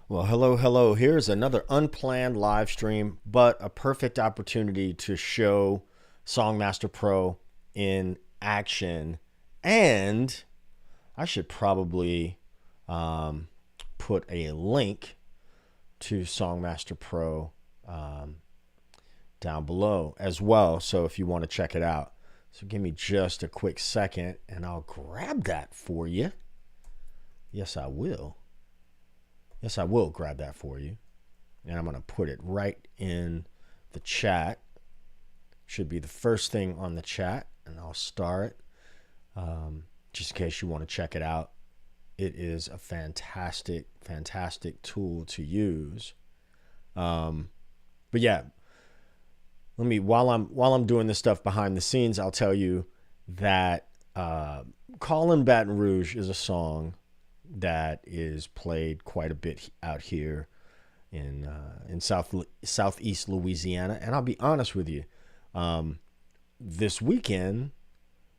Well, hello, hello. Here's another unplanned live stream, but a perfect opportunity to show Songmaster Pro in action. And I should probably put a link to Songmaster Pro down below as well. So if you want to check it out. So give me just a quick second and I'll grab that for you. Yes, I will. Yes, I will grab that for you. And I'm going to put it right in the chat. Should be the first thing on the chat. And I'll start just in case you want to check it out. It is a fantastic, fantastic tool to use. But yeah, let me while I'm doing this stuff behind the scenes, I'll tell you that Callin Baton Rouge is a song that is played quite a bit out here in southeast Louisiana. And I'll be honest with you, this weekend,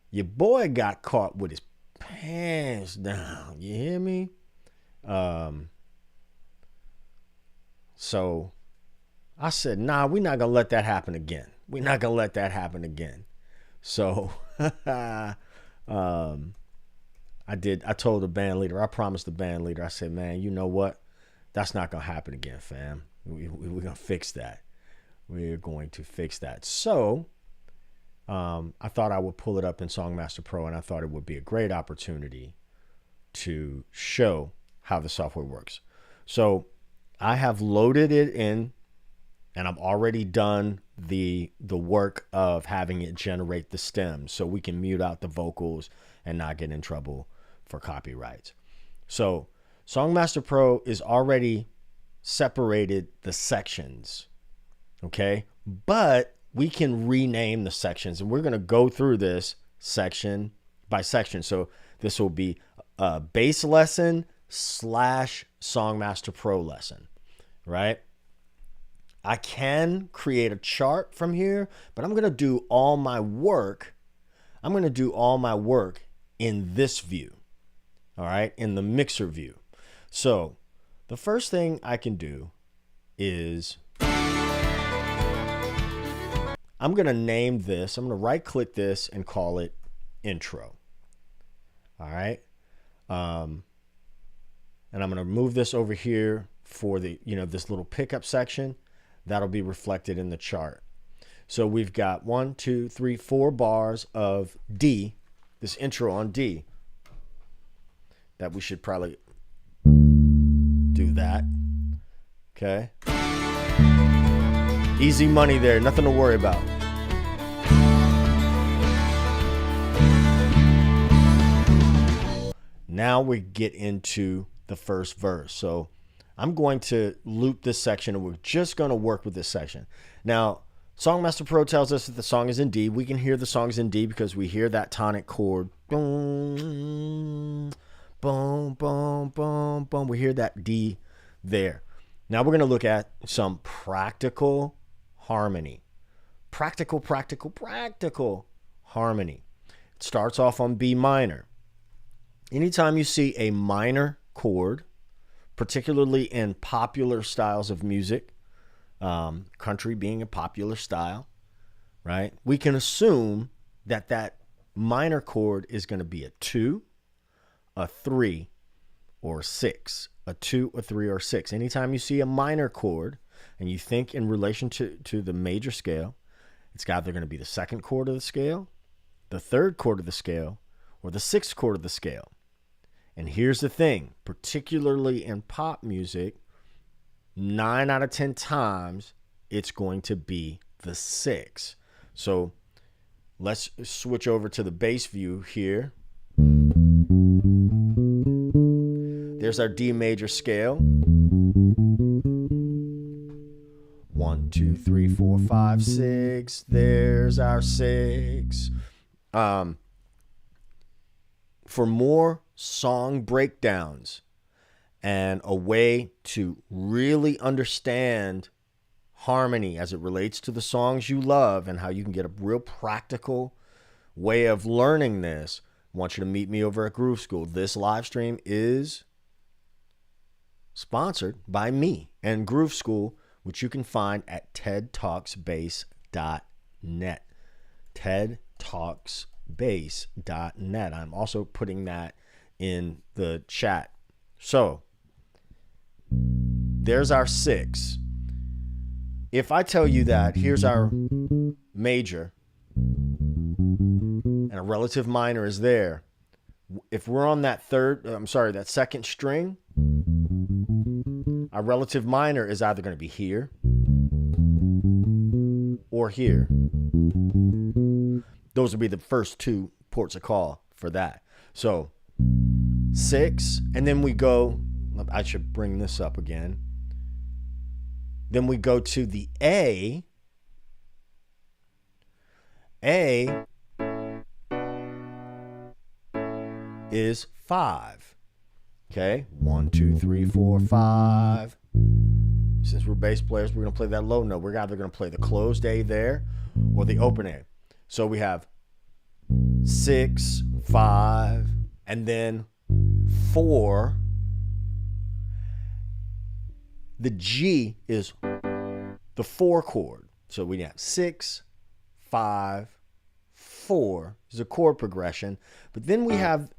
your boy got caught with his pants down. You hear me? So I said, nah, we're not gonna let that happen again. We're not gonna let that happen again. So I told the band leader, I promised the band leader, I said, man, you know what? That's not going to happen again, fam. We're going to fix that. We're going to fix that. So I thought I would pull it up in Songmaster Pro, and I thought it would be a great opportunity to show how the software works. So I have loaded it in, and I've already done the work of having it generate the stems so we can mute out the vocals and not get in trouble for copyrights. So Songmaster Pro is already separated the sections, okay? But we can rename the sections, and we're going to go through this section by section. So this will be a bass lesson / Songmaster Pro lesson, right? I can create a chart from here, but I'm going to do all my work. I'm going to do all my work in this view, all right, in the mixer view. So the first thing I can do is I'm going to name this. I'm going to right click this and call it intro. All right. And I'm going to move this over here for the, this little pickup section that'll be reflected in the chart. So we've got 1, 2, 3, 4 bars of D, this intro on D, that we should probably do that. Okay. Easy money there, nothing to worry about. Now we get into the first verse. So I'm going to loop this section, and we're just going to work with this section. Now, Songmaster Pro tells us that the song is in D. We can hear the song's in D because we hear that tonic chord. Boom, boom, boom, boom, boom. We hear that D there. Now we're going to look at some practical harmony. Practical harmony. It starts off on B minor. Anytime you see a minor chord, particularly in popular styles of music, country being a popular style, right? We can assume that that minor chord is going to be a 2, a 3, or 6. A 2, a 3, or 6. Anytime you see a minor chord and you think in relation to the major scale, it's either going to be the second chord of the scale, the third chord of the scale, or the sixth chord of the scale. And here's the thing, particularly in pop music, 9 out of 10 times, it's going to be the 6. So let's switch over to the bass view here. There's our D major scale. 1, 2, 3, 4, 5, 6. There's our 6. For more song breakdowns and a way to really understand harmony as it relates to the songs you love and how you can get a real practical way of learning this, I want you to meet me over at Groove School. This live stream is sponsored by me and Groove School, which you can find at tedtalksbass.net. tedtalksbass.net. I'm also putting that in the chat. So there's our 6. If I tell you that here's our major and a relative minor is there, if we're on that that second string, our relative minor is either going to be here or here. Those would be the first 2 ports of call for that. So 6, and then we go, I should bring this up again. Then we go to the A. A is 5. Okay, 1, 2, 3, 4, 5. Since we're bass players, we're going to play that low note. We're either going to play the closed A there or the open A. So we have 6, 5, and then 4. The G is the 4 chord. So we have 6, 5, 4 is a chord progression. But then we have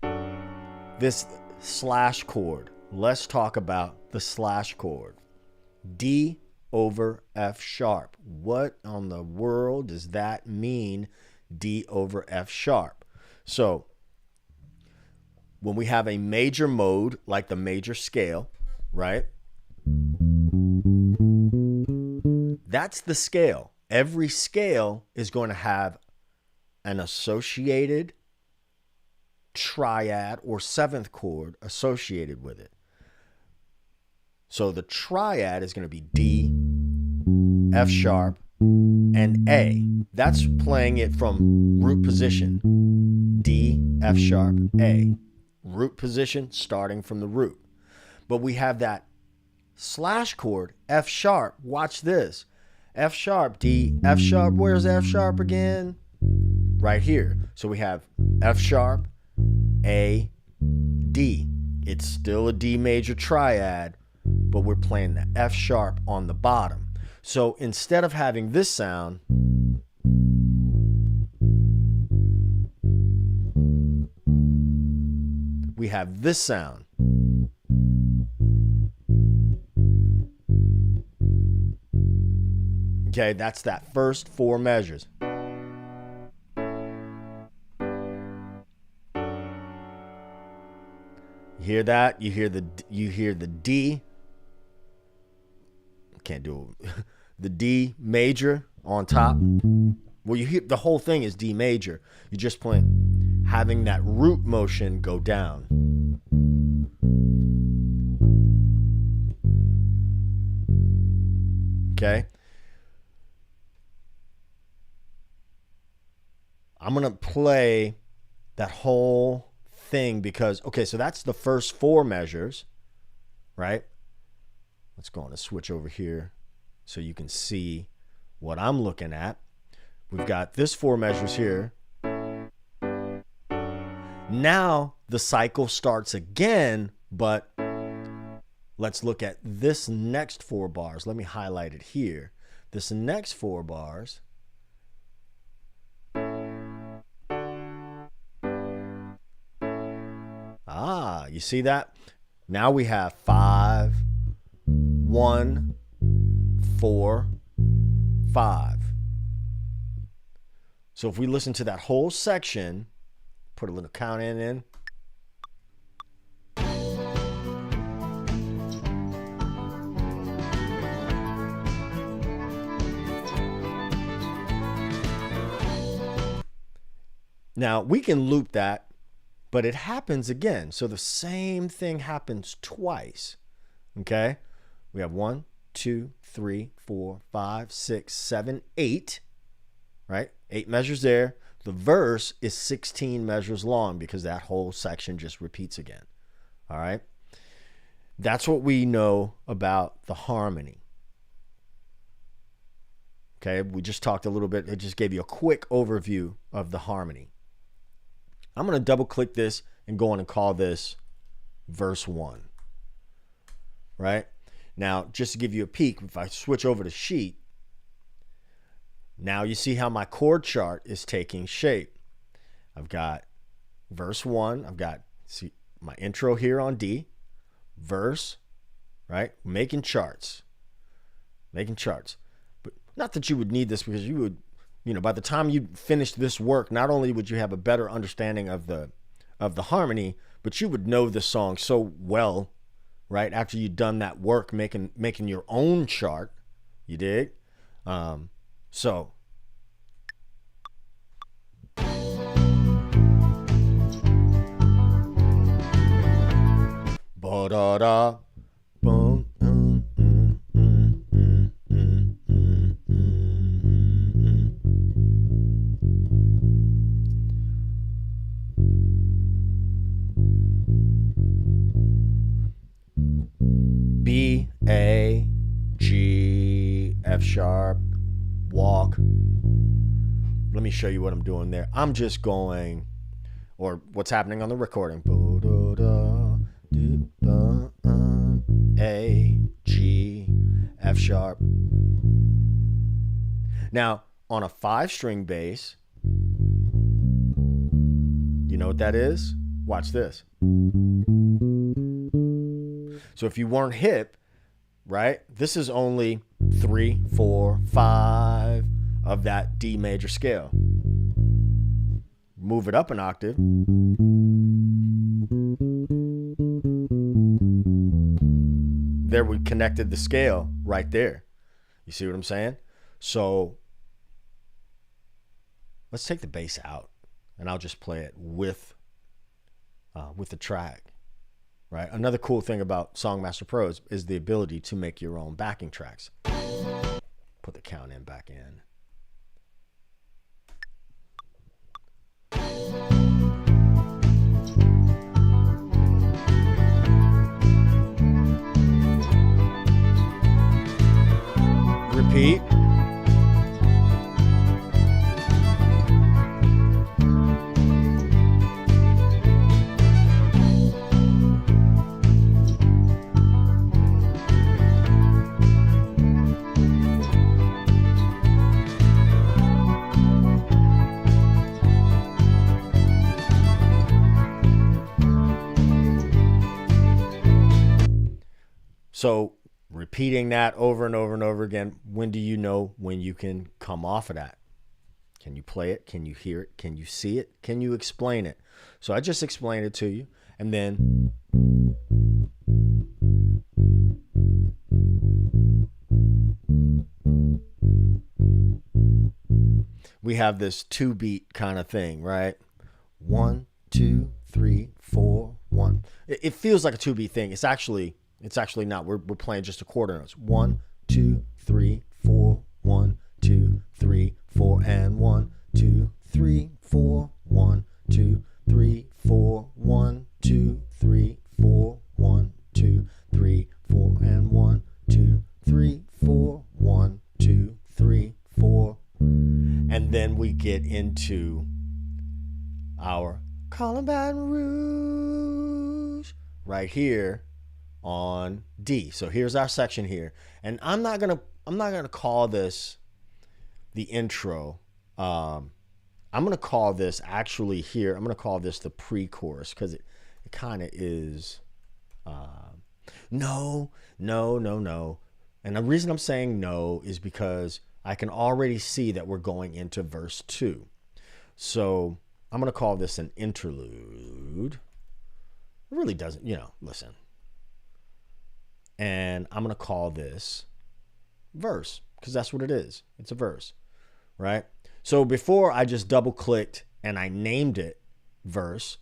this slash chord. Let's talk about the slash chord. D over F sharp. What on the world does that mean, D over F sharp? So when we have a major mode, like the major scale, right? That's the scale. Every scale is going to have an associated triad or 7th chord associated with it. So the triad is going to be D, F sharp, and A. That's playing it from root position. D, F sharp, A. Root position starting from the root. But we have that slash chord, F sharp. Watch this. F sharp, D, F sharp. Where's F sharp again? Right here. So we have F sharp, A, D. It's still a D major triad, but we're playing the F sharp on the bottom. So instead of having this sound, we have this sound. Okay, that's that first 4 measures. You hear that? You hear the D. Can't do it. The D major on top. Well, you hear the whole thing is D major. You're just playing, having that root motion go down. Okay. I'm going to play that whole thing because, okay, so that's the first 4 measures, right? Let's go on and switch over here so you can see what I'm looking at. We've got this 4 measures here. Now the cycle starts again, but let's look at this next 4 bars. Let me highlight it here. This next 4 bars. Ah, you see that? Now we have 5, 1, 4, 5. So if we listen to that whole section, put a little count in. Now we can loop that, but it happens again. So the same thing happens twice. Okay? We have 1, 2, 3, 4, 5, 6, 7, 8. Right? 8 measures there. The verse is 16 measures long because that whole section just repeats again. All right? That's what we know about the harmony. Okay? We just talked a little bit. It just gave you a quick overview of the harmony. I'm going to double click this and go on and call this verse 1. right? Now, just to give you a peek, if I switch over to sheet, now you see how my chord chart is taking shape. I've got verse 1, I've got my intro here on D, verse, right? Making charts. But not that you would need this, because you would, by the time you finish this work, not only would you have a better understanding of the harmony, but you would know the song so well, right? After you've done that work, making your own chart, you dig? So. Ba-da-da, boom, B, A, G, F sharp, walk. Let me show you what I'm doing there. I'm just going, or what's happening on the recording. A, G, F sharp. Now, on a 5-string bass, you know what that is? Watch this. So if you weren't hip, right, this is only 3, 4, 5 of that D major scale. Move it up an octave. There we connected the scale right there. You see what I'm saying? So let's take the bass out, and I'll just play it with the track. Right. Another cool thing about Songmaster Pro is the ability to make your own backing tracks. Put the count in back in. Repeat. So repeating that over and over and over again, when do you know when you can come off of that? Can you play it? Can you hear it? Can you see it? Can you explain it? So I just explained it to you. And then we have this 2-beat kind of thing, right? 1, 2, 3, 4, 1. It feels like a 2-beat thing. It's actually not. We're playing just a quarter notes. 1, 2, 3, 4, 1, 2, 3, 4, and 1, 2, 3, 4, 1, 2, 3, 4, 1, 2, 3, 4, 1, 2, 3, 4, and 1, 2, 3, 4, 1, 2, 3, 4. And then we get into our Callin Baton Rouge right here on D. So here's our section here, and I'm not gonna call this the intro. I'm gonna call this actually here. I'm gonna call this the pre-chorus, because it kind of is. No. And the reason I'm saying no is because I can already see that we're going into verse 2. So I'm gonna call this an interlude. It really doesn't, listen. And I'm going to call this verse, because that's what it is. It's a verse, right? So before I just double clicked and I named it verse,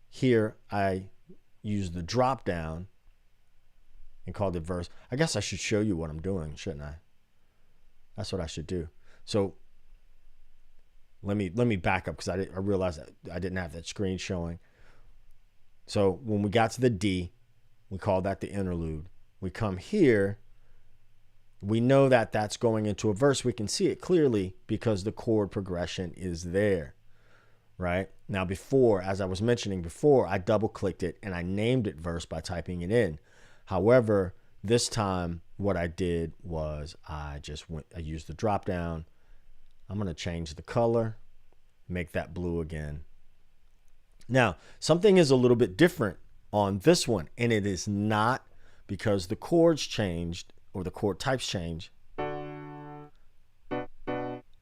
here I used the drop down and called it verse. I guess I should show you what I'm doing, shouldn't I? That's what I should do. So let me back up, because I realized that I didn't have that screen showing. So when we got to the D, we call that the interlude. We come here. We know that that's going into a verse. We can see it clearly because the chord progression is there, right? Now before, as I was mentioning before, I double clicked it and I named it verse by typing it in. However, this time what I did was I used the drop down. I'm going to change the color, make that blue again. Now, something is a little bit different on this one, and it is not because the chords changed or the chord types changed.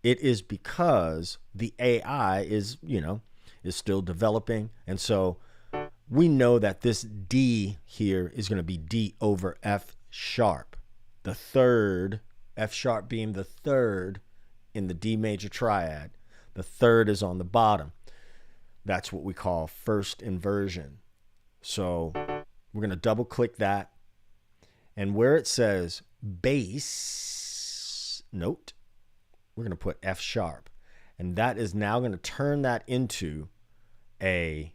It is because the AI is still developing. And so we know that this D here is going to be D over F sharp. The third, F sharp being the third in the D major triad. The third is on the bottom. That's what we call first inversion. So we're going to double click that. And where it says bass note, we're going to put F sharp. And that is now going to turn that into a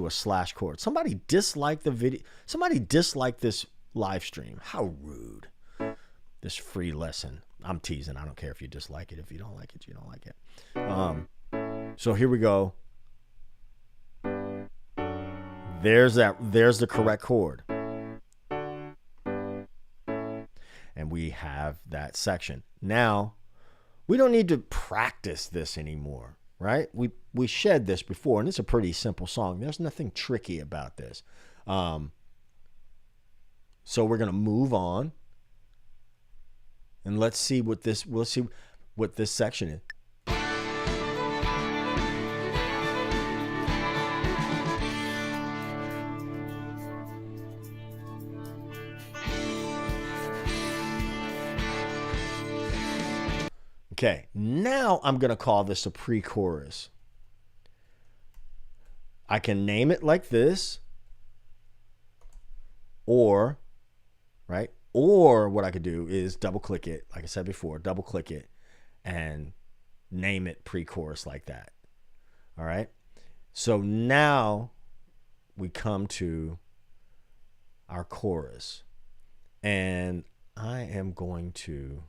slash chord. Somebody disliked the video. Somebody disliked this live stream. How rude. This free lesson. I'm teasing. I don't care if you dislike it. If you don't like it, you don't like it. So here we go. There's the correct chord. And we have that section. Now, we don't need to practice this anymore, right? We shed this before, and it's a pretty simple song. There's nothing tricky about this. So we're going to move on. And we'll see what this section is. Okay, now I'm going to call this a pre-chorus. I can name it like this, or what I could do is double click it, like I said before, double click it and name it pre-chorus like that. All right. So now we come to our chorus, and I am going to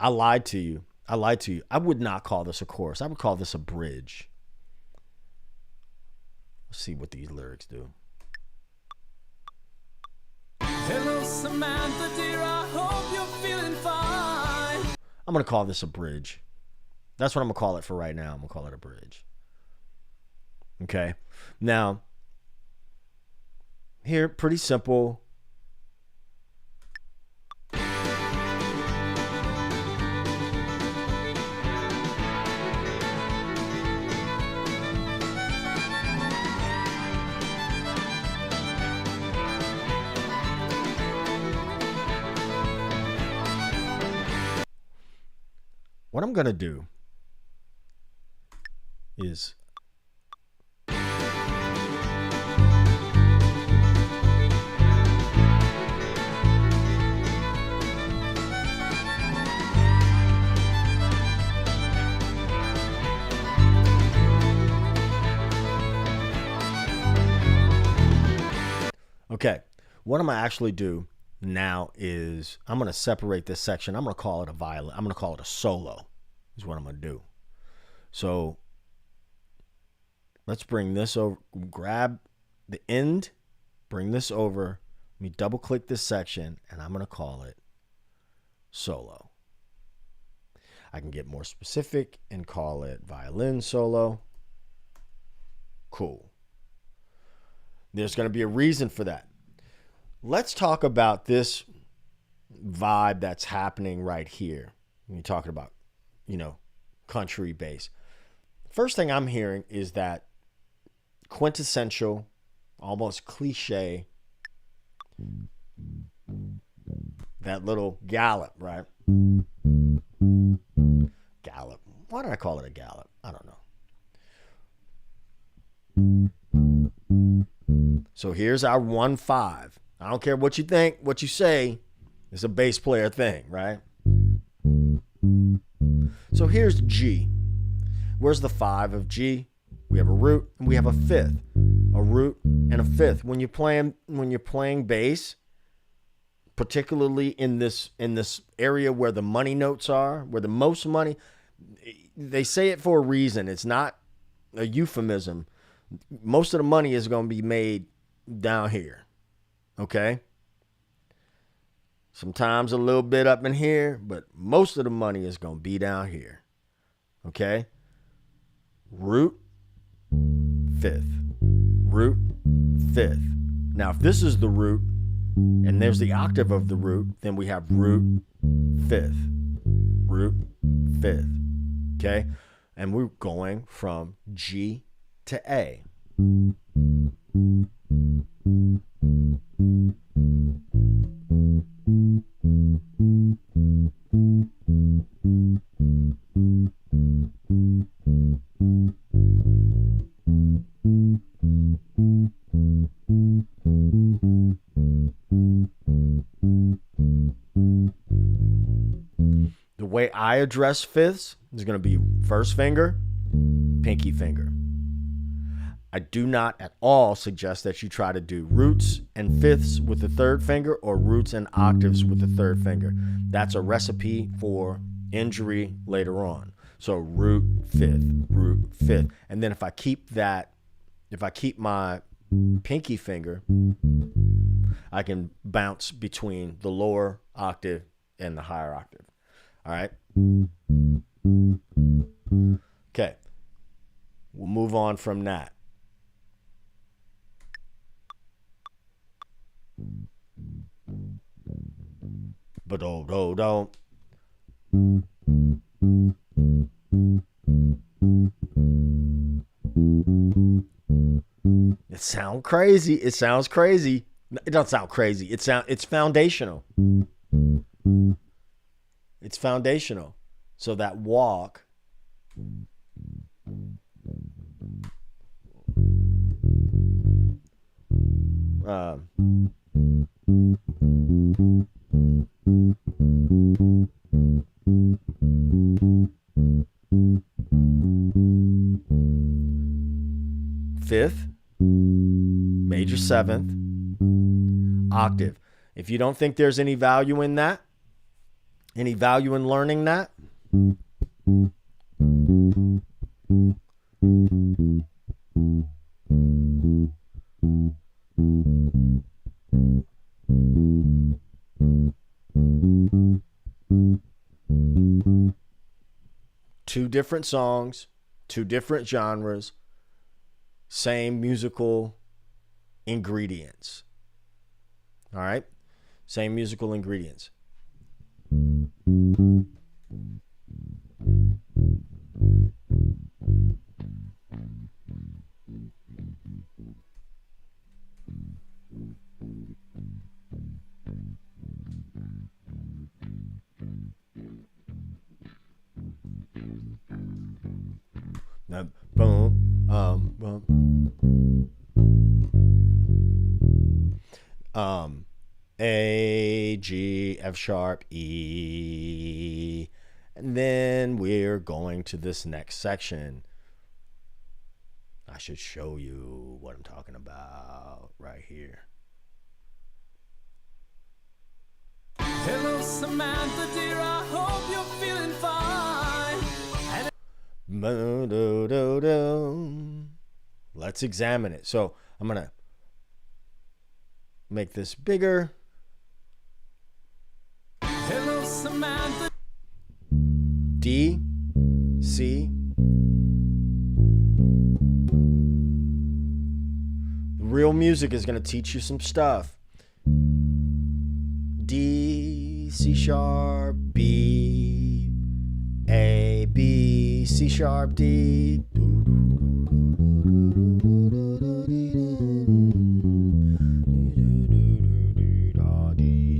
I lied to you. I would not call this a chorus. I would call this a bridge. Let's see what these lyrics do. Hello, Samantha, dear. I hope you're feeling fine. I'm going to call this a bridge. That's what I'm going to call it for right now. I'm going to call it a bridge. Okay. Now, here, pretty simple. What I'm going to do is okay, what I'm going to actually do now is I'm going to separate this section. I'm going to call it a violin. I'm going to call it a solo is what I'm going to do. So let's bring this over, grab the end, bring this over. Let me double click this section, and I'm going to call it solo. I can get more specific and call it violin solo. Cool. There's going to be a reason for that. Let's talk about this vibe that's happening right here. When you're talking about, country bass. First thing I'm hearing is that quintessential, almost cliche, that little gallop, right? Gallop. Why did I call it a gallop? I don't know. So here's our 1-5. I don't care what you think, what you say. It's a bass player thing, right? So here's G. Where's the 5 of G? We have a root and we have a fifth. A root and a fifth. When you're playing bass, particularly in this area where the money notes are, where the most money. They say it for a reason. It's not a euphemism. Most of the money is going to be made down here. Okay? Sometimes a little bit up in here, but most of the money is going to be down here. Okay? Root, fifth. Root, fifth. Now, if this is the root, and there's the octave of the root, then we have root, fifth. Root, fifth. Okay? And we're going from G to A. The way I address fifths is going to be first finger, pinky finger. I do not at all suggest that you try to do roots and fifths with the third finger or roots and octaves with the third finger. That's a recipe for injury later on. So root, fifth. And then if I keep my pinky finger, I can bounce between the lower octave and the higher octave. All right. Okay. We'll move on from that. But don't. It sounds crazy. It sounds crazy. It doesn't sound crazy. It's foundational. It's foundational. So that walk fifth, major seventh, octave. If you don't think there's any value in that, any value in learning that, two different songs, two different genres, same musical ingredients. All right? Same musical ingredients. Now, boom, A, G, F sharp, E, and then we're going to this next section. I should show you what I'm talking about right here. Hello, Samantha, dear, I hope you're feeling fine. Let's examine it. So I'm going to make this bigger. Hello, Samantha. D, C. Real music is going to teach you some stuff. D, C sharp, B, A, B, C sharp, D.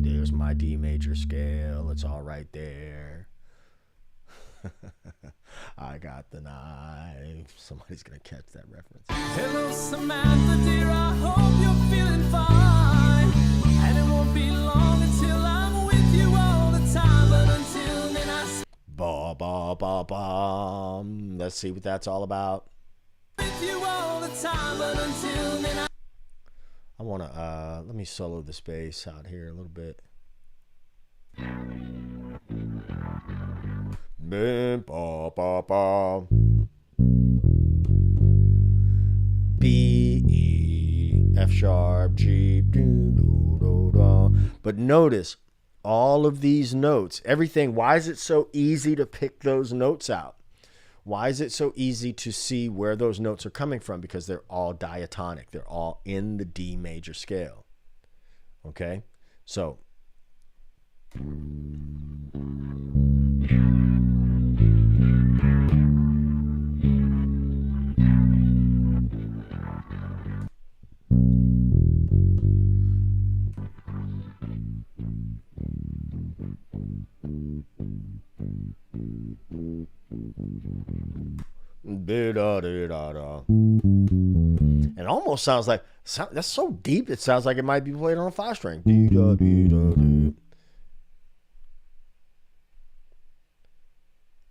There's my D major scale. It's all right there. I got the knife. Somebody's going to catch that reference. Hello, Samantha, dear, I hope you're feeling fine. And it won't be long until I'm with you all the time. But until then, ba ba ba ba. Let's see what that's all about. With you all the time, but until then, I want to let me solo the space out here a little bit. B, E, F sharp, G, do, do, do, do. But notice all of these notes, everything. Why is it so easy to pick those notes out? Why is it so easy to see where those notes are coming from? Because they're all diatonic. They're all in the D major scale. Okay? So. It almost sounds like, that's so deep, it sounds like it might be played on a 5-string.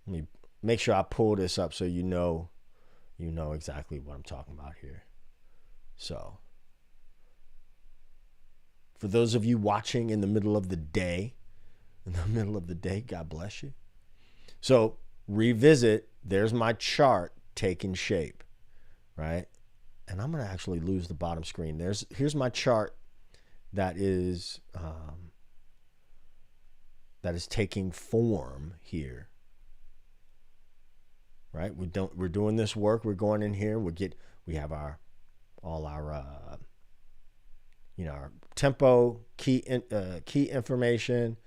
Let me make sure I pull this up so you know exactly what I'm talking about here. So, for those of you watching in the middle of the day, God bless you. So, revisit, there's my chart taking shape, right? And I'm going to actually lose the bottom screen. Here's my chart that is taking form here. Right? We're doing this work. We're going in here. We have our tempo, key information.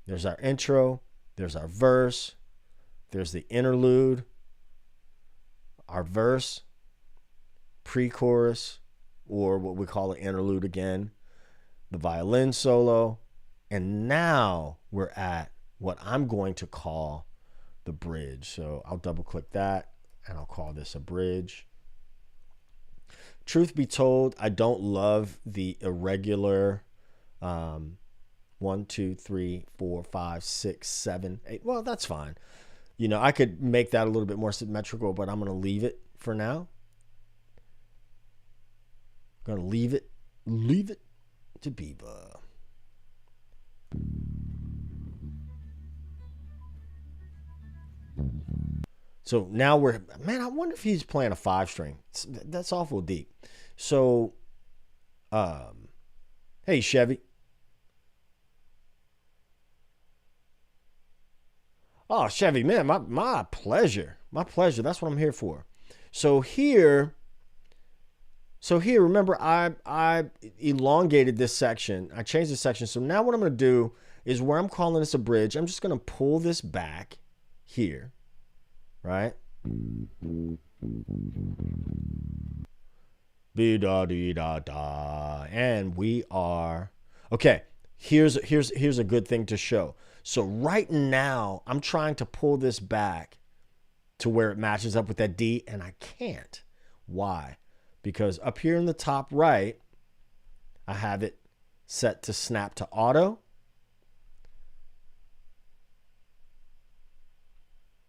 There's our intro. There's our verse. There's the interlude. Our verse, pre-chorus, or what we call an interlude again. The violin solo. And now we're at what I'm going to call the bridge. So I'll double click that and I'll call this a bridge. Truth be told, I don't love the irregular 1, 2, 3, 4, 5, 6, 7, 8. Well, that's fine. I could make that a little bit more symmetrical, but I'm going to leave it for now. I'm going to leave it to Beaver. So now I wonder if he's playing a 5-string. That's awful deep. So, hey, Chevy. Oh, Chevy, man, my pleasure. My pleasure. That's what I'm here for. So here, remember, I elongated this section. I changed the section. So now what I'm going to do is, where I'm calling this a bridge, I'm just going to pull this back here. Right? Be-da-dee-da-da. And we are... Okay, here's a good thing to show. So right now, I'm trying to pull this back to where it matches up with that D, and I can't. Why? Because up here in the top right, I have it set to snap to auto.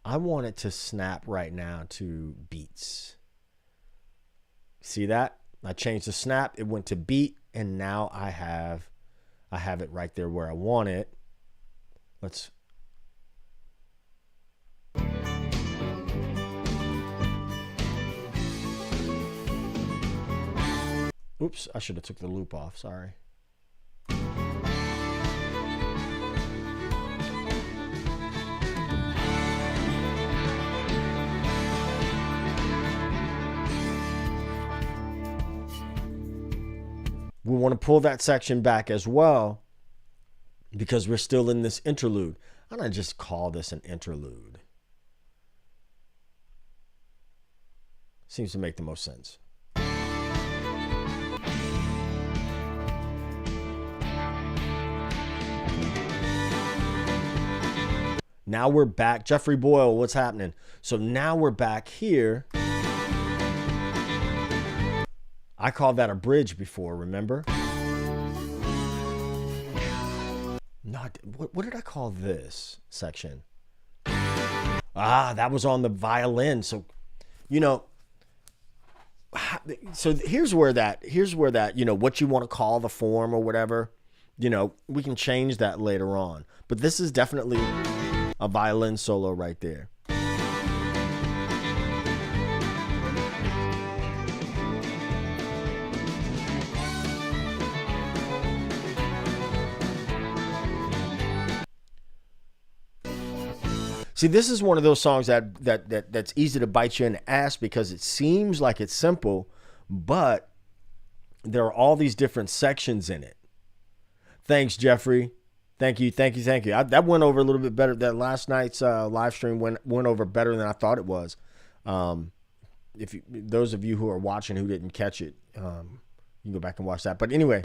I want it to snap right now to beats. See that? I changed the snap, it went to beat, and now I have it right there where I want it. Let's... Oops, I should have took the loop off, sorry. We want to pull that section back as well because we're still in this interlude. I'm going to just call this an interlude. Seems to make the most sense. Now we're back. Jeffrey Boyle, what's happening? So now we're back here. I called that a bridge before, remember? No, what did I call this section? That was on the violin. So, so here's where that, what you want to call the form or whatever, we can change that later on. But this is definitely a violin solo right there. See, this is one of those songs that's easy to bite you in the ass because it seems like it's simple, but there are all these different sections in it. Thanks, Jeffrey. Thank you. That went over a little bit better. That last night's live stream went over better than I thought it was. Those of you who are watching who didn't catch it, you can go back and watch that. But anyway.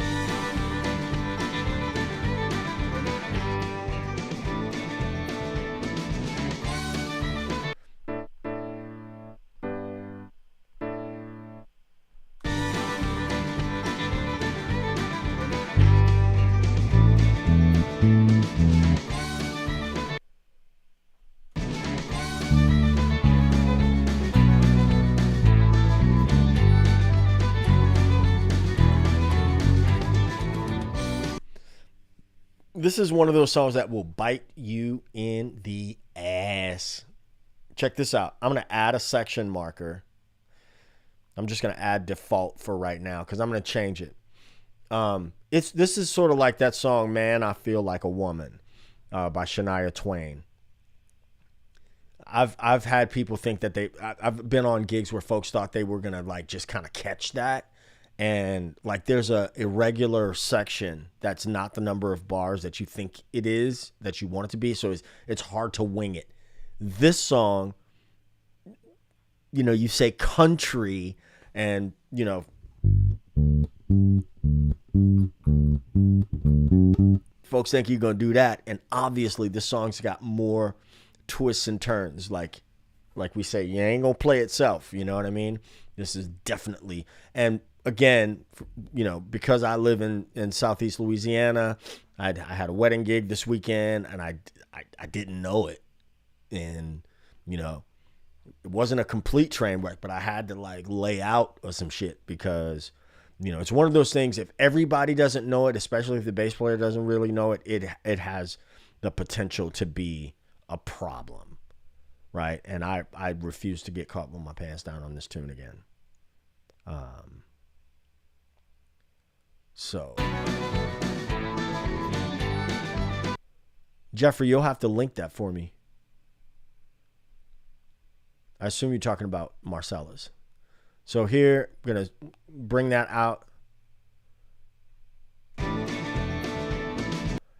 This is one of those songs that will bite you in the ass. Check this out. I'm going to add a section marker. I'm just going to add default for right now because I'm going to change it. This is sort of like that song, Man, I Feel Like a Woman by Shania Twain. I've had people think that I've been on gigs where folks thought they were going to like just kind of catch that. And like there's a irregular section that's not the number of bars that you think it is, that you want it to be. So it's hard to wing it. This song, you say country and, folks think you're going to do that. And obviously this song's got more twists and turns. Like we say, you ain't going to play itself. You know what I mean? This is definitely, and again, because I live in Southeast Louisiana, I had a wedding gig this weekend, and I didn't know it, and it wasn't a complete train wreck, but I had to like lay out some shit because it's one of those things. If everybody doesn't know it, especially if the bass player doesn't really know it, it has the potential to be a problem, right? And I refuse to get caught with my pants down on this tune again. So, Jeffrey, you'll have to link that for me. I assume you're talking about Marcellus. So here, I'm going to bring that out.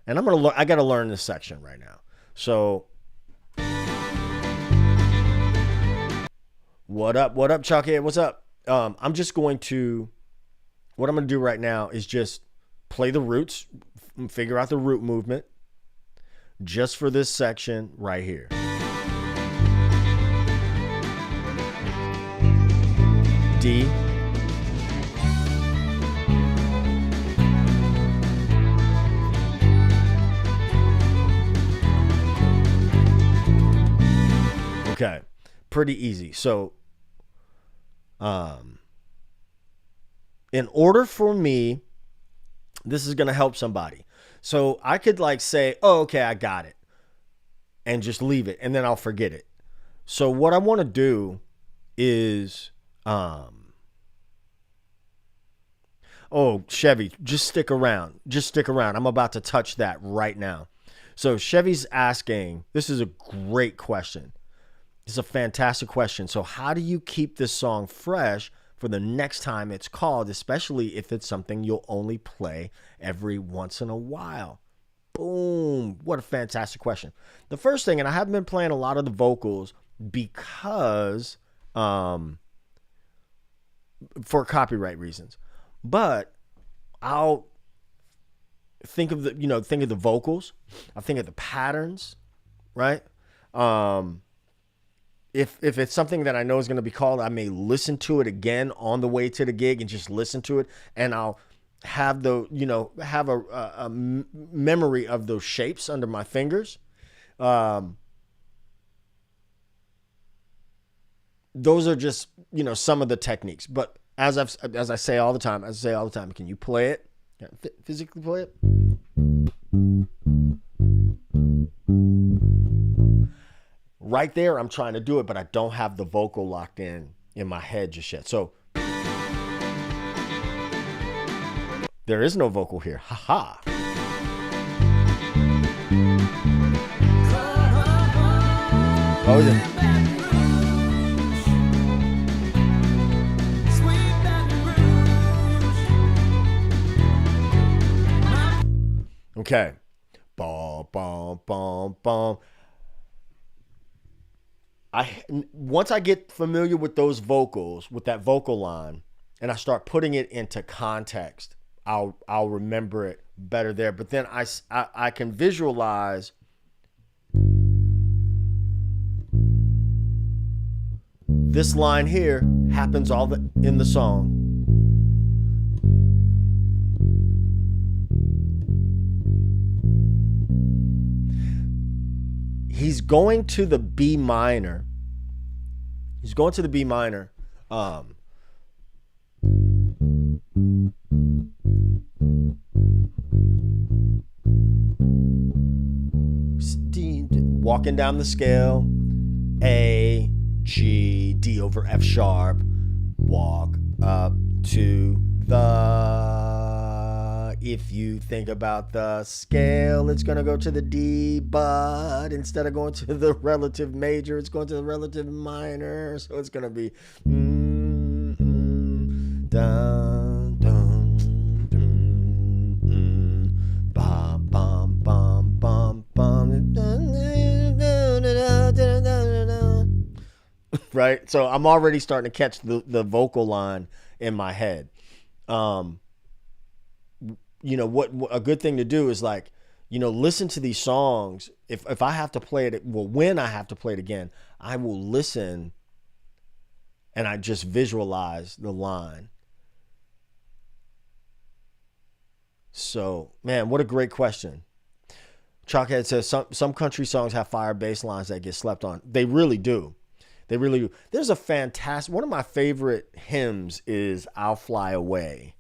And I got to learn this section right now. So, what up, Chucky? What's up? I'm just going to, what I'm going to do right now is just play the roots, figure out the root movement just for this section right here. D. Okay, pretty easy. So, in order for me, this is going to help somebody. So I could like say, oh, okay, I got it, and just leave it, and then I'll forget it. So what I want to do is, oh, Chevy, just stick around. Just stick around. I'm about to touch that right now. So Chevy's asking, this is a great question. It's a fantastic question. So how do you keep this song fresh for the next time it's called, especially if it's something you'll only play every once in a while? Boom. What a fantastic question. The first thing, and I haven't been playing a lot of the vocals because for copyright reasons, but I'll think of the vocals. I think of the patterns, right? If it's something that I know is going to be called, I may listen to it again on the way to the gig and just listen to it, and I'll have a memory of those shapes under my fingers. Those are just some of the techniques. But as I say all the time, can you play it? Physically play it? right there, I'm trying to do it, but I don't have the vocal locked in my head just yet. So there is no vocal here. Ha ha. Oh, yeah. Okay. Bum, bum, bum, bum. Once I get familiar with those vocals, with that vocal line, and I start putting it into context, I'll remember it better there. But then I can visualize this line here happens in the song. He's going to the B minor. He's going to the B minor. Walking down the scale, A, G, D over F sharp, walk up to the, if you think about the scale, it's going to go to the D, but instead of going to the relative major, it's going to the relative minor. So it's going to be dun, dun, dun, bum, bum, bum, bum, bum, right? So I'm already starting to catch the vocal line in my head. You know, what a good thing to do is, like, you know, listen to these songs. If I have to play it, well, when I have to play it again, I will listen and I just visualize the line. So, man, what a great question. Chalkhead says some country songs have fire bass lines that get slept on. They really do. They really do. There's a fantastic, one of my favorite hymns is I'll Fly Away.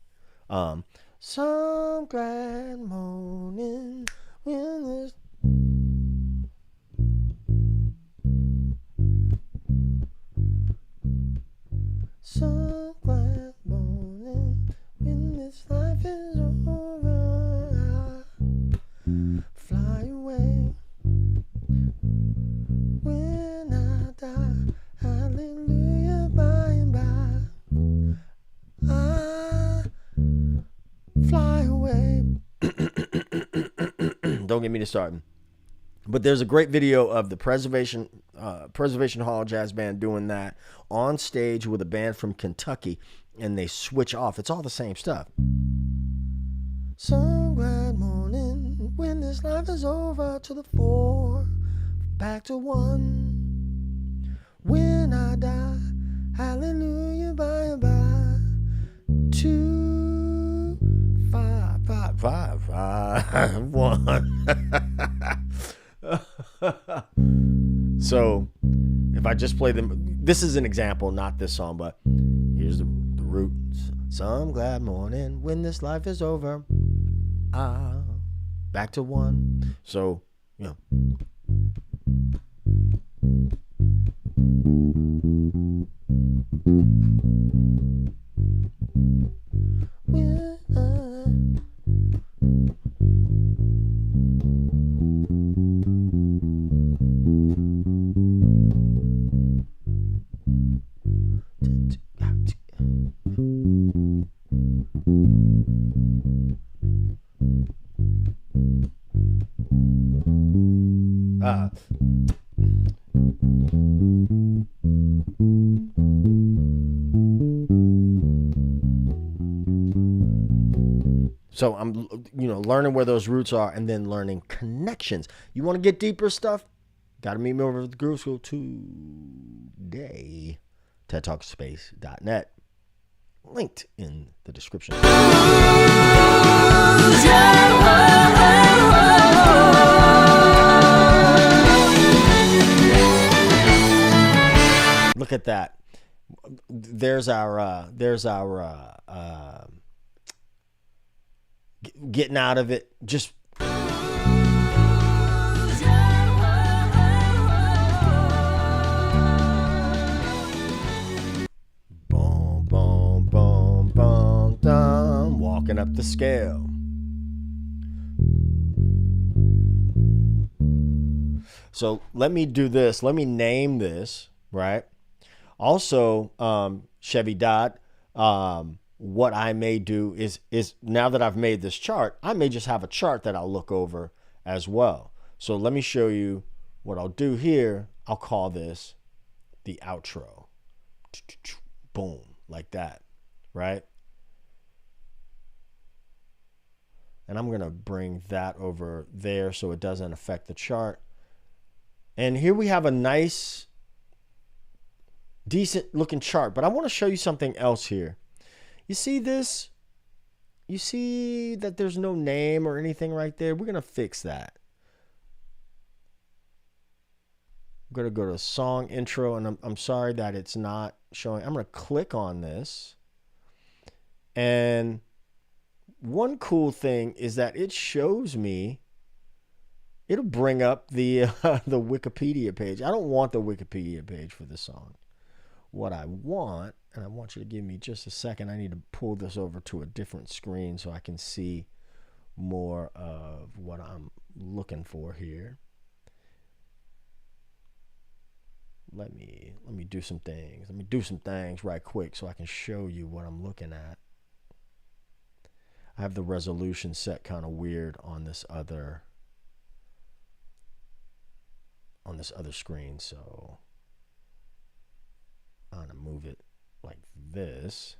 Some glad morning when there's some glad morning when this life is over, I'll fly away. When I die, hallelujah, by and by, I fly away. Don't get me to starting. But there's a great video of the Preservation Hall Jazz Band doing that on stage with a band from Kentucky, and they switch off. It's all the same stuff. Some glad morning when this life is over, to the 4, back to 1. When I die, hallelujah, by and by, 2, 5, 5, 5, 5, 1. So if I just play them, this is an example, not this song, but here's the roots. Some glad morning when this life is over, back to 1. So, you know. So I'm, you know, learning where those roots are and then learning connections. You want to get deeper stuff? Got to meet me over at the Groove School today. TEDTalkspace.net. Linked in the description. Look at that. There's our getting out of it. Just bringing up the scale. So let me do this. Let me name this, right? Also, Chevy Dot, what I may do is now that I've made this chart, I may just have a chart that I'll look over as well. So let me show you what I'll do here. I'll call this the outro. Boom, like that, right? And I'm going to bring that over there so it doesn't affect the chart. And here we have a nice, decent looking chart. But I want to show you something else here. You see this? You see that there's no name or anything right there? We're going to fix that. I'm going to go to song intro, and I'm sorry that it's not showing. I'm going to click on this. And one cool thing is that it shows me, it'll bring up the the Wikipedia page. I don't want the Wikipedia page for this song. What I want, and I want you to give me just a second, I need to pull this over to a different screen so I can see more of what I'm looking for here. Let me do some things. Let me do some things right quick so I can show you what I'm looking at. I have the resolution set kind of weird on this other screen, so I'm gonna move it like this.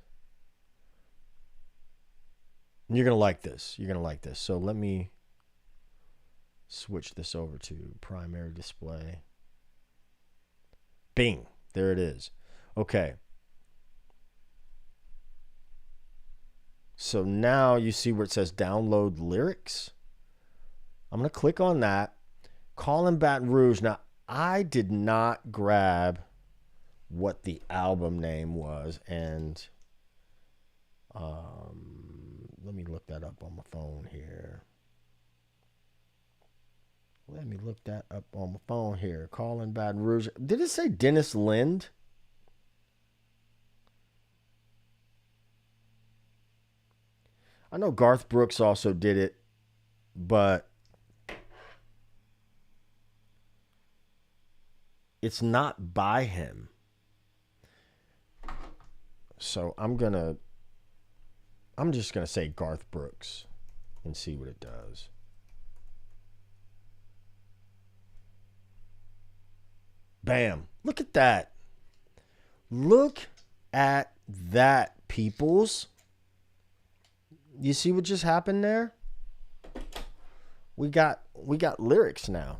And you're gonna like this. You're gonna like this. So let me switch this over to primary display. Bing, there it is. Okay. So now you see where it says download lyrics. I'm going to click on that. Callin Baton Rouge. Now, I did not grab what the album name was. And let me look that up on my phone here. Callin Baton Rouge. Did it say Dennis Lind? I know Garth Brooks also did it, but it's not by him. So I'm just gonna say Garth Brooks and see what it does. Bam. Look at that. Look at that, peoples. You see what just happened there? We got lyrics now.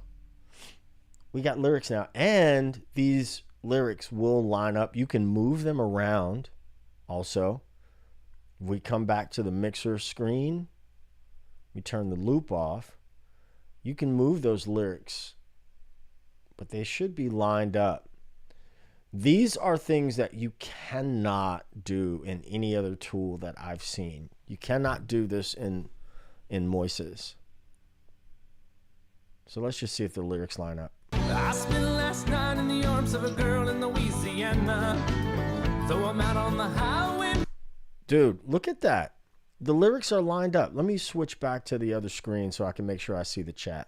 And these lyrics will line up. You can move them around also. If we come back to the mixer screen, we turn the loop off. You can move those lyrics, but they should be lined up. These are things that you cannot do in any other tool that I've seen. You cannot do this in Moises. So let's just see if the lyrics line up. I spent last night in the arms of a girl in Louisiana. Though I'm out on the highway. Dude, look at that. The lyrics are lined up. Let me switch back to the other screen so I can make sure I see the chat.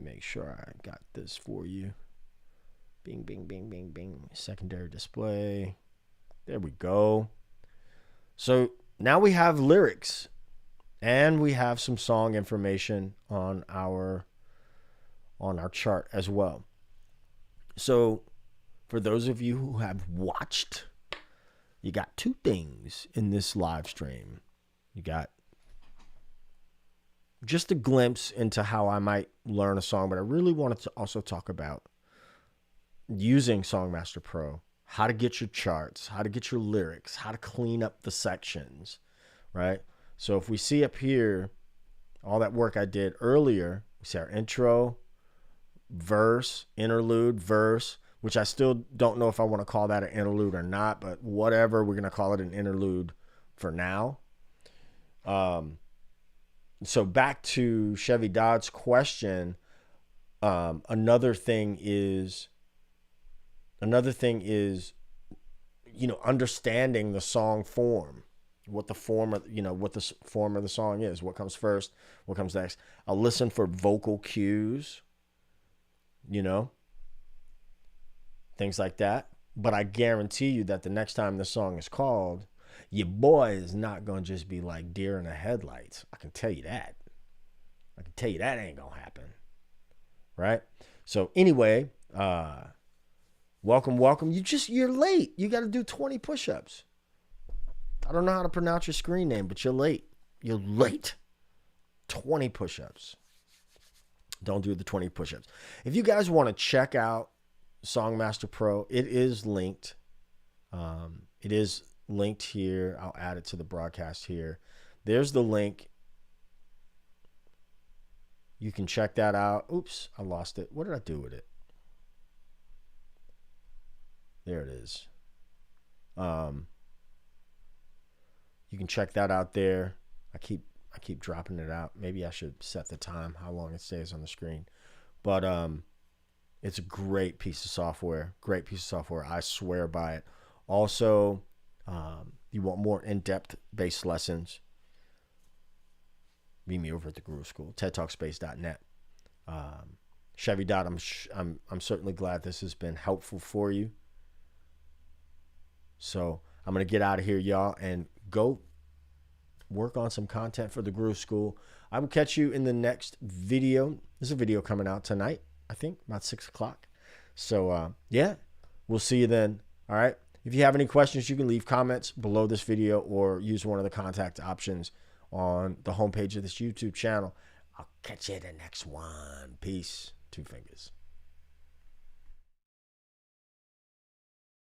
Make sure I got this for you. Bing, bing, bing, bing, bing. Secondary display. There we go. So now we have lyrics and we have some song information on our chart as well. So for those of you who have watched, you got two things in this live stream. You got just a glimpse into how I might learn a song, but I really wanted to also talk about using Songmaster Pro, how to get your charts, how to get your lyrics, how to clean up the sections, right? So if we see up here, all that work I did earlier, we see our intro, verse, interlude, verse, which I still don't know if I want to call that an interlude or not, but whatever, we're going to call it an interlude for now. So back to Chevy Dodd's question. Another thing is, understanding the song form, what the form of, what the form of the song is, what comes first, what comes next. I'll listen for vocal cues, things like that. But I guarantee you that the next time the song is called, your boy is not going to just be like deer in the headlights. I can tell you that. Ain't going to happen. Right? So anyway, welcome. You're late. You got to do 20 push-ups. I don't know how to pronounce your screen name, but you're late. 20 push-ups. Don't do the 20 push-ups. If you guys want to check out Songmaster Pro, it is linked. Here. I'll add it to the broadcast here. There's the link. You can check that out. Oops, I lost it. What did I do with it? There it is. You can check that out there. I keep dropping it out. Maybe I should set the time, how long it stays on the screen. But it's a great piece of software. I swear by it. Also, you want more in-depth bass lessons, meet me over at the Groove School, tedtalkspace.net. Chevy Dot, I'm certainly glad this has been helpful for you. So I'm going to get out of here, y'all, and go work on some content for the Groove School. I will catch you in the next video. There's a video coming out tonight, I think, about 6 o'clock. So, yeah, we'll see you then. All right. If you have any questions, you can leave comments below this video or use one of the contact options on the homepage of this YouTube channel. I'll catch you in the next one. Peace. 2 fingers.